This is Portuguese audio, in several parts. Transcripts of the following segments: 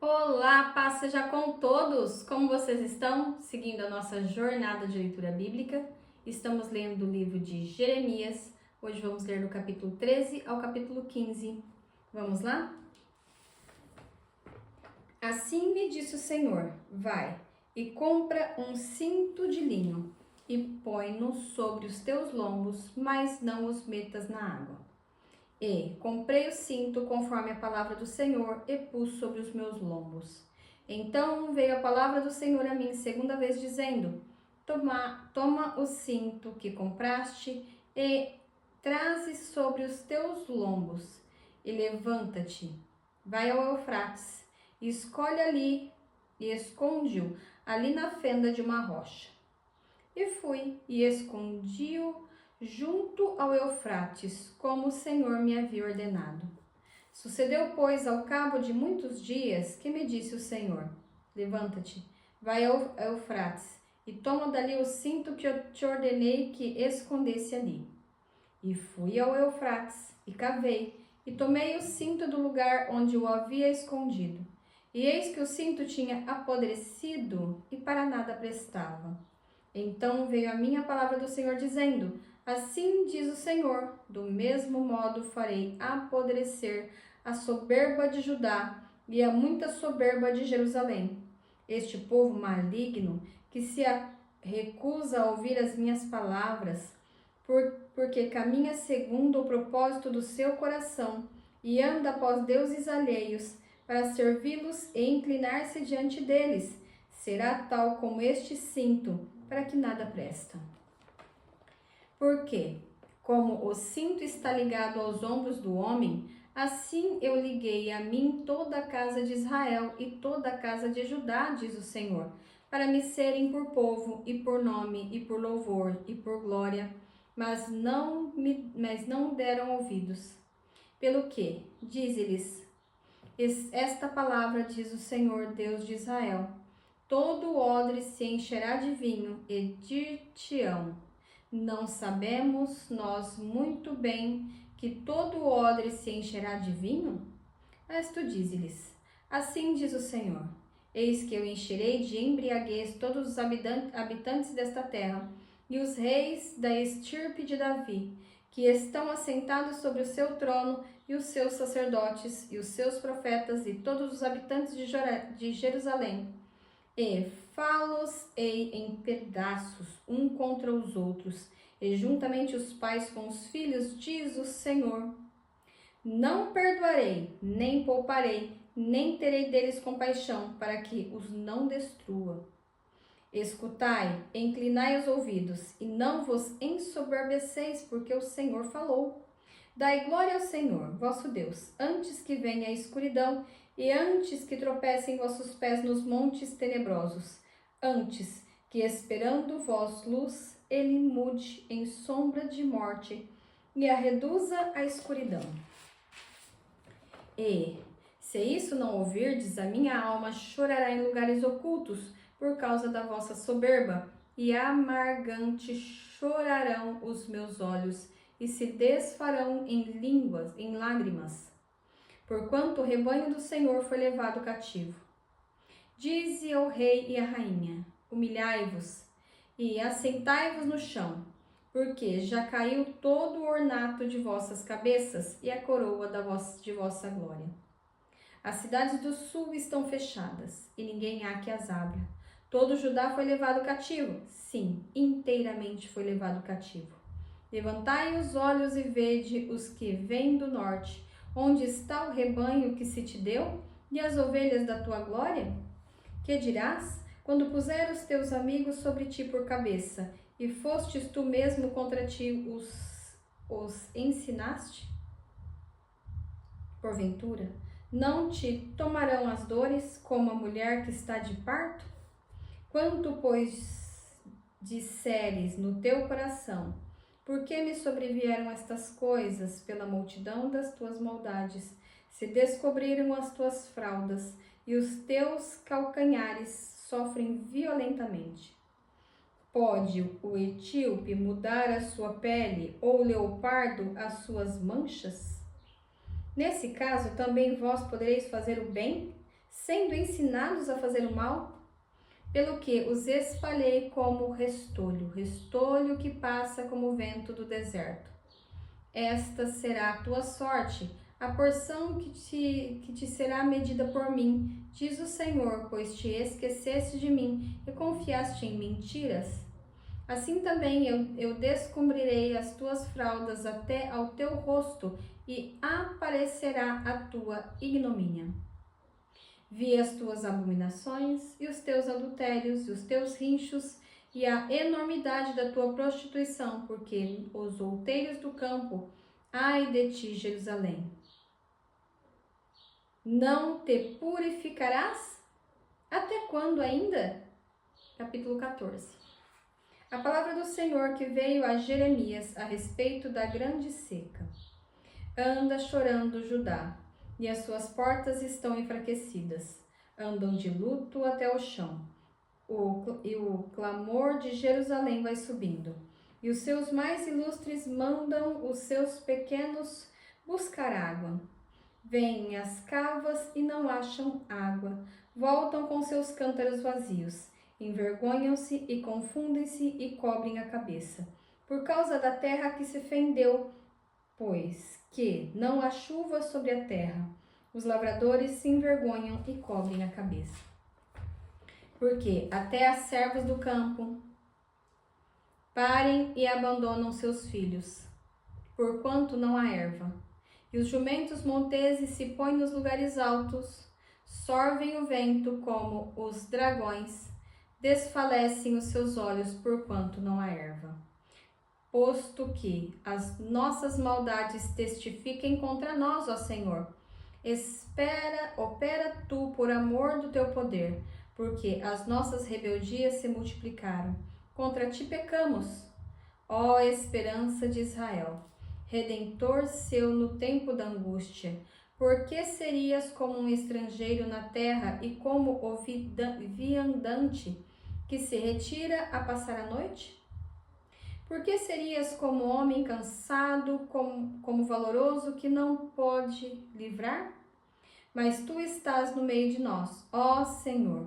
Olá, paz seja com todos! Como vocês estão? Seguindo a nossa jornada de leitura bíblica, estamos lendo o livro de Jeremias. Hoje vamos ler do capítulo 13 ao capítulo 15. Vamos lá? Assim me disse o Senhor: vai e compra um cinto de linho e põe-no sobre os teus lombos, mas não os metas na água. E comprei o cinto conforme a palavra do Senhor e pus sobre os meus lombos. Então veio a palavra do Senhor a mim segunda vez, dizendo: Toma o cinto que compraste e traze sobre os teus lombos, e levanta-te, vai ao Eufrates, e escolhe ali, e esconde-o ali na fenda de uma rocha. E fui e escondi-o junto ao Eufrates, como o Senhor me havia ordenado. Sucedeu, pois, ao cabo de muitos dias, que me disse o Senhor: levanta-te, vai ao Eufrates, e toma dali o cinto que eu te ordenei que escondesse ali. E fui ao Eufrates, e cavei, e tomei o cinto do lugar onde o havia escondido. E eis que o cinto tinha apodrecido, e para nada prestava. Então veio a minha palavra do Senhor, dizendo: assim diz o Senhor, do mesmo modo farei apodrecer a soberba de Judá e a muita soberba de Jerusalém. Este povo maligno que se recusa a ouvir as minhas palavras, porque caminha segundo o propósito do seu coração e anda após deuses alheios, para servi-los e inclinar-se diante deles, será tal como este cinto, para que nada presta. Porque, como o cinto está ligado aos ombros do homem, assim eu liguei a mim toda a casa de Israel e toda a casa de Judá, diz o Senhor, para me serem por povo e por nome e por louvor e por glória, mas não deram ouvidos. Pelo que, dize-lhes, esta palavra diz o Senhor, Deus de Israel: todo o odre se encherá de vinho, e dir-te-ão: não sabemos nós muito bem que todo o odre se encherá de vinho? Mas tu dize-lhes: assim diz o Senhor: eis que eu encherei de embriaguez todos os habitantes desta terra, e os reis da estirpe de Davi, que estão assentados sobre o seu trono, e os seus sacerdotes, e os seus profetas, e todos os habitantes de Jerusalém. E fá-los-ei em pedaços, um contra os outros, e juntamente os pais com os filhos, diz o Senhor. Não perdoarei, nem pouparei, nem terei deles compaixão, para que os não destrua. Escutai, inclinai os ouvidos, e não vos ensoberbeceis, porque o Senhor falou. Dai glória ao Senhor, vosso Deus, antes que venha a escuridão e antes que tropecem vossos pés nos montes tenebrosos, antes que, esperando vós luz, ele mude em sombra de morte e a reduza à escuridão. E, se isso não ouvirdes, a minha alma chorará em lugares ocultos por causa da vossa soberba, e amargante chorarão os meus olhos, e se desfarão em lágrimas, porquanto o rebanho do Senhor foi levado cativo. Dize ao rei e à rainha: humilhai-vos e assentai-vos no chão, porque já caiu todo o ornato de vossas cabeças e a coroa de vossa glória. As cidades do sul estão fechadas, e ninguém há que as abra. Todo Judá foi levado cativo, sim, inteiramente foi levado cativo. Levantai os olhos e vede os que vêm do norte. Onde está o rebanho que se te deu e as ovelhas da tua glória? Que dirás quando puser os teus amigos sobre ti por cabeça, e fostes tu mesmo contra ti os ensinaste? Porventura, não te tomarão as dores como a mulher que está de parto? Quanto, pois, disseres no teu coração: por que me sobrevieram estas coisas? Pela multidão das tuas maldades se descobriram as tuas fraldas, e os teus calcanhares sofrem violentamente. Pode o etíope mudar a sua pele, ou o leopardo as suas manchas? Nesse caso, também vós podereis fazer o bem, sendo ensinados a fazer o mal? Pelo que os espalhei como restolho que passa como o vento do deserto. Esta será a tua sorte, a porção que te será medida por mim, diz o Senhor, pois te esqueceste de mim e confiaste em mentiras. Assim também eu descobrirei as tuas fraldas até ao teu rosto e aparecerá a tua ignomínia. Vi as tuas abominações e os teus adultérios e os teus rinchos e a enormidade da tua prostituição, porque os outeiros do campo, ai de ti, Jerusalém! Não te purificarás? Até quando ainda? Capítulo 14. A palavra do Senhor que veio a Jeremias a respeito da grande seca. Anda chorando Judá, e as suas portas estão enfraquecidas. Andam de luto até o chão. E o clamor de Jerusalém vai subindo. E os seus mais ilustres mandam os seus pequenos buscar água. Vêm às cavas e não acham água. Voltam com seus cântaros vazios. Envergonham-se e confundem-se e cobrem a cabeça. Por causa da terra que se fendeu, pois que não há chuva sobre a terra, os lavradores se envergonham e cobrem a cabeça. Porque até as servas do campo parem e abandonam seus filhos, porquanto não há erva. E os jumentos monteses se põem nos lugares altos, sorvem o vento como os dragões, desfalecem os seus olhos, porquanto não há erva. Posto que as nossas maldades testifiquem contra nós, ó Senhor, opera tu por amor do teu poder, porque as nossas rebeldias se multiplicaram. Contra ti pecamos, ó esperança de Israel, Redentor seu no tempo da angústia. Por que serias como um estrangeiro na terra e como o viandante que se retira a passar a noite? Por que serias como homem cansado, como valoroso que não pode livrar? Mas tu estás no meio de nós, ó Senhor,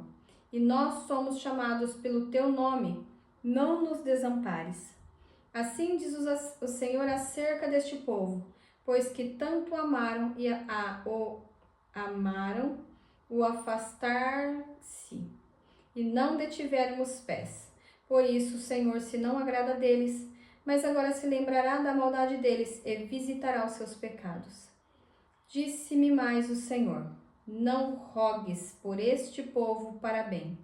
e nós somos chamados pelo teu nome, não nos desampares. Assim diz o Senhor acerca deste povo, pois que tanto amaram o afastar-se, e não detiveram os pés. Por isso o Senhor se não agrada deles, mas agora se lembrará da maldade deles e visitará os seus pecados. Disse-me mais o Senhor: não rogues por este povo para bem.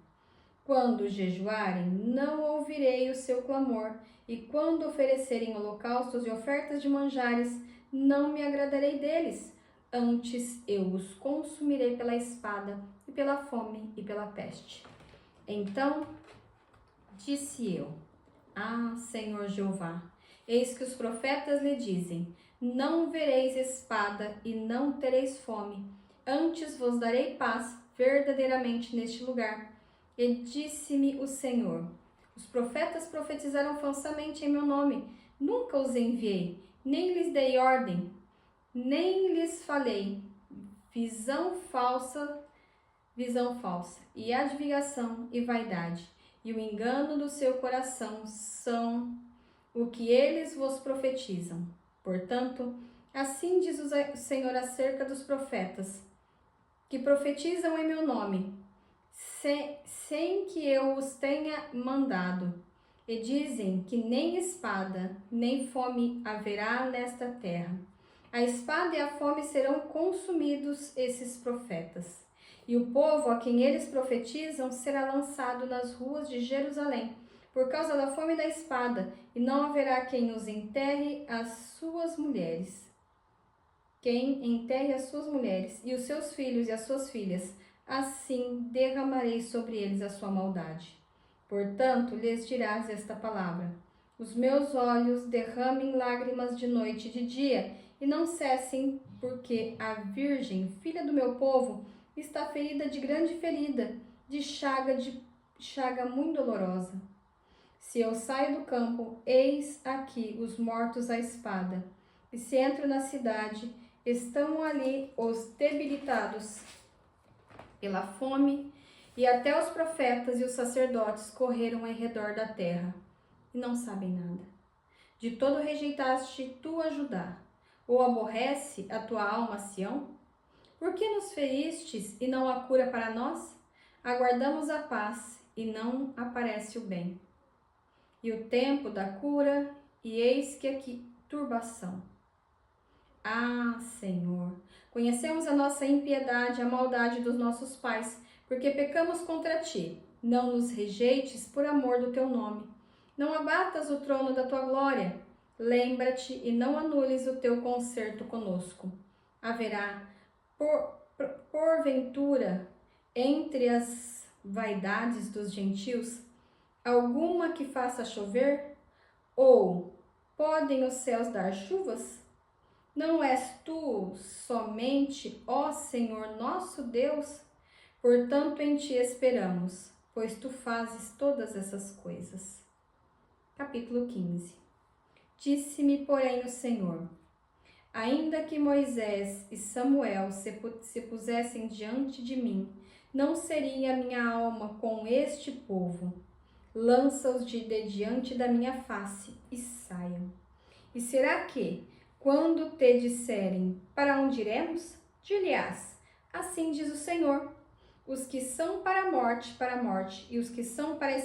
Quando jejuarem, não ouvirei o seu clamor, e quando oferecerem holocaustos e ofertas de manjares, não me agradarei deles. Antes eu os consumirei pela espada, e pela fome, e pela peste. Então disse eu: ah, Senhor Jeová, eis que os profetas lhe dizem: não vereis espada e não tereis fome, antes vos darei paz verdadeiramente neste lugar. E disse-me o Senhor: os profetas profetizaram falsamente em meu nome, nunca os enviei, nem lhes dei ordem, nem lhes falei. Visão falsa, e adivinhação e vaidade, e o engano do seu coração são o que eles vos profetizam. Portanto, assim diz o Senhor acerca dos profetas, que profetizam em meu nome, sem que eu os tenha mandado, e dizem que nem espada, nem fome haverá nesta terra. A espada e a fome serão consumidos esses profetas, e o povo a quem eles profetizam será lançado nas ruas de Jerusalém, por causa da fome e da espada, e não haverá quem os enterre as suas mulheres. Quem enterre as suas mulheres, e os seus filhos e as suas filhas, assim derramarei sobre eles a sua maldade. Portanto, lhes dirás esta palavra: os meus olhos derramem lágrimas de noite e de dia, e não cessem, porque a virgem, filha do meu povo, está ferida de grande ferida, de chaga muito dolorosa. Se eu saio do campo, eis aqui os mortos à espada, e se entro na cidade, estão ali os debilitados pela fome, e até os profetas e os sacerdotes correram em redor da terra, e não sabem nada. De todo rejeitaste tu a Judá, ou aborrece a tua alma Sião? Por que nos feristes e não há cura para nós? Aguardamos a paz e não aparece o bem. E o tempo da cura, e eis que aqui turbação. Ah, Senhor, conhecemos a nossa impiedade, a maldade dos nossos pais, porque pecamos contra ti. Não nos rejeites por amor do teu nome. Não abatas o trono da tua glória. Lembra-te e não anules o teu concerto conosco. Haverá, porventura, entre as vaidades dos gentios, alguma que faça chover? Ou podem os céus dar chuvas? Não és tu somente, ó Senhor nosso Deus? Portanto, em ti esperamos, pois tu fazes todas essas coisas. Capítulo 15. Disse-me, porém, o Senhor: ainda que Moisés e Samuel se pusessem diante de mim, não seria a minha alma com este povo. Lança-os de diante da minha face e saiam. E será que, quando te disserem, para onde iremos? Dir-lhe-ás, assim diz o Senhor: os que são para a morte, e os que são para a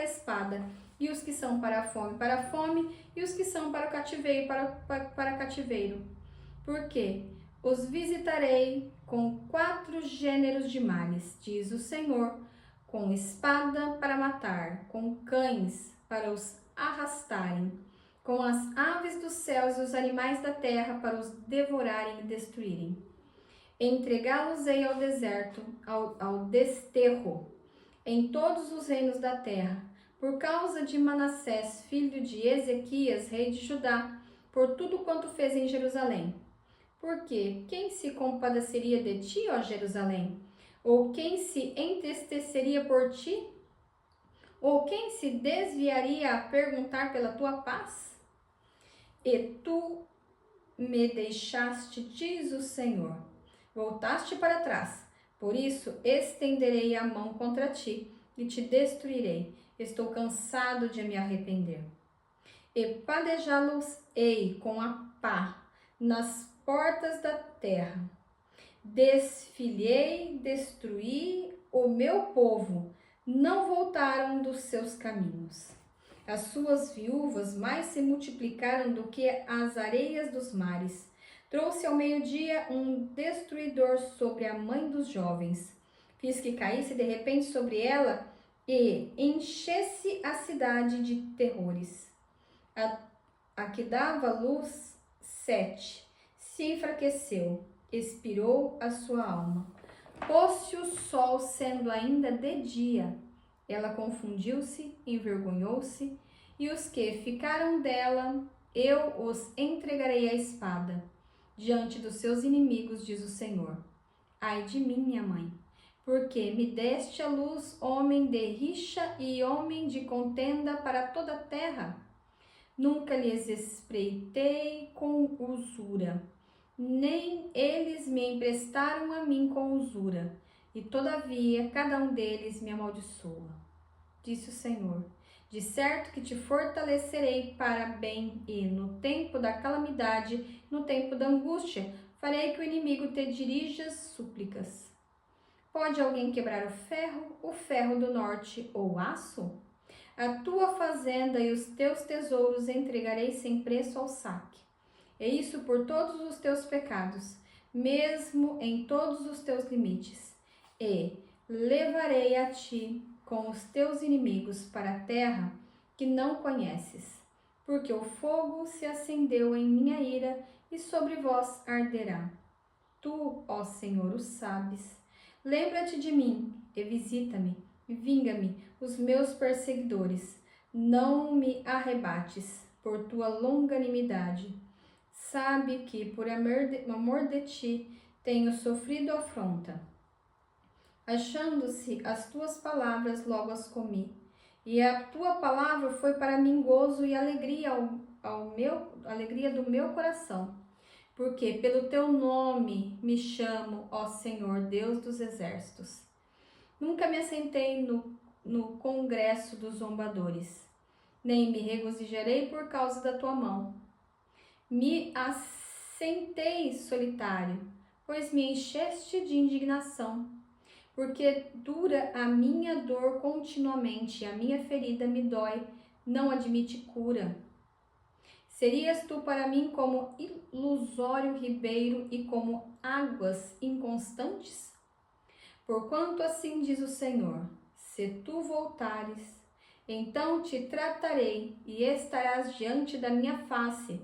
espada, e os que são para a fome, e os que são para o cativeiro, para cativeiro. Porque os visitarei com 4 gêneros de males, diz o Senhor, com espada para matar, com cães para os arrastarem, com as aves dos céus e os animais da terra para os devorarem e destruírem. Entregá-los-ei ao deserto, ao desterro, em todos os reinos da terra, por causa de Manassés, filho de Ezequias, rei de Judá, por tudo quanto fez em Jerusalém. Porque quem se compadeceria de ti, ó Jerusalém? Ou quem se entristeceria por ti? Ou quem se desviaria a perguntar pela tua paz? E tu me deixaste, diz o Senhor. Voltaste para trás. Por isso estenderei a mão contra ti e te destruirei. Estou cansado de me arrepender. E padejá-los-ei com a pá nas portas da terra. Desfilhei, destruí o meu povo. Não voltaram dos seus caminhos. As suas viúvas mais se multiplicaram do que as areias dos mares. Trouxe ao meio-dia um destruidor sobre a mãe dos jovens. Fiz que caísse de repente sobre ela e enchesse a cidade de terrores. A que dava luz, 7, se enfraqueceu, expirou a sua alma. Pôs-se o sol sendo ainda de dia. Ela confundiu-se, envergonhou-se, e os que ficaram dela, eu os entregarei à espada, diante dos seus inimigos, diz o Senhor. Ai de mim, minha mãe, porque me deste à luz homem de rixa e homem de contenda para toda a terra. Nunca lhes espreitei com usura, nem eles me emprestaram a mim com usura, e todavia cada um deles me amaldiçoa. Disse o Senhor: de certo que te fortalecerei para bem, e no tempo da calamidade, no tempo da angústia, farei que o inimigo te dirija súplicas. Pode alguém quebrar o ferro do norte ou o aço? A tua fazenda e os teus tesouros entregarei sem preço ao saque. E isso por todos os teus pecados, mesmo em todos os teus limites. E levarei a ti com os teus inimigos para a terra que não conheces, porque o fogo se acendeu em minha ira e sobre vós arderá. Tu, ó Senhor, o sabes. Lembra-te de mim e visita-me, e vinga-me os meus perseguidores. Não me arrebates por tua longanimidade. Sabe que por amor de ti tenho sofrido afronta. Achando-se as tuas palavras, logo as comi. E a tua palavra foi para mim gozo e alegria, alegria do meu coração. porque pelo teu nome me chamo, ó Senhor, Deus dos exércitos. Nunca me assentei no congresso dos zombadores, nem me regozijarei por causa da tua mão. Me assentei solitário, pois me encheste de indignação, porque dura a minha dor continuamente, a minha ferida me dói, não admite cura. Serias tu para mim como ilusório ribeiro e como águas inconstantes? Porquanto assim diz o Senhor, se tu voltares, então te tratarei e estarás diante da minha face,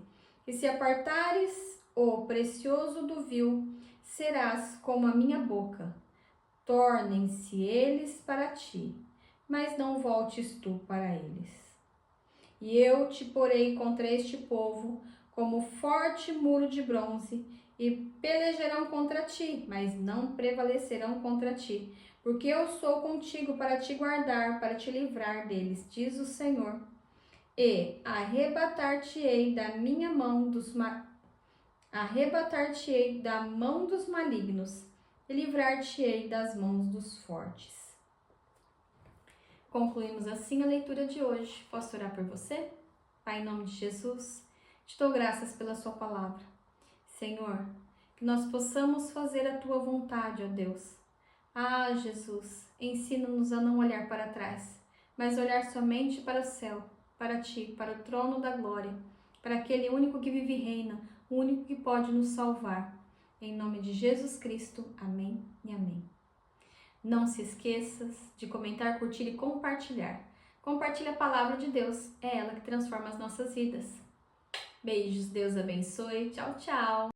e se apartares o precioso do vil, serás como a minha boca. Tornem-se eles para ti, mas não voltes tu para eles. E eu te porei contra este povo como forte muro de bronze, e pelejarão contra ti, mas não prevalecerão contra ti, porque eu sou contigo para te guardar, para te livrar deles, diz o Senhor. E arrebatar-te-ei da mão dos malignos, e livrar-te-ei das mãos dos fortes. Concluímos assim a leitura de hoje. Posso orar por você? Pai, em nome de Jesus, te dou graças pela sua palavra. Senhor, que nós possamos fazer a tua vontade, ó Deus. Ah, Jesus, ensina-nos a não olhar para trás, mas olhar somente para o céu, para ti, para o trono da glória, para aquele único que vive e reina, o único que pode nos salvar. Em nome de Jesus Cristo, amém e amém. Não se esqueças de comentar, curtir e compartilhar. Compartilhe a palavra de Deus, é ela que transforma as nossas vidas. Beijos, Deus abençoe, tchau, tchau!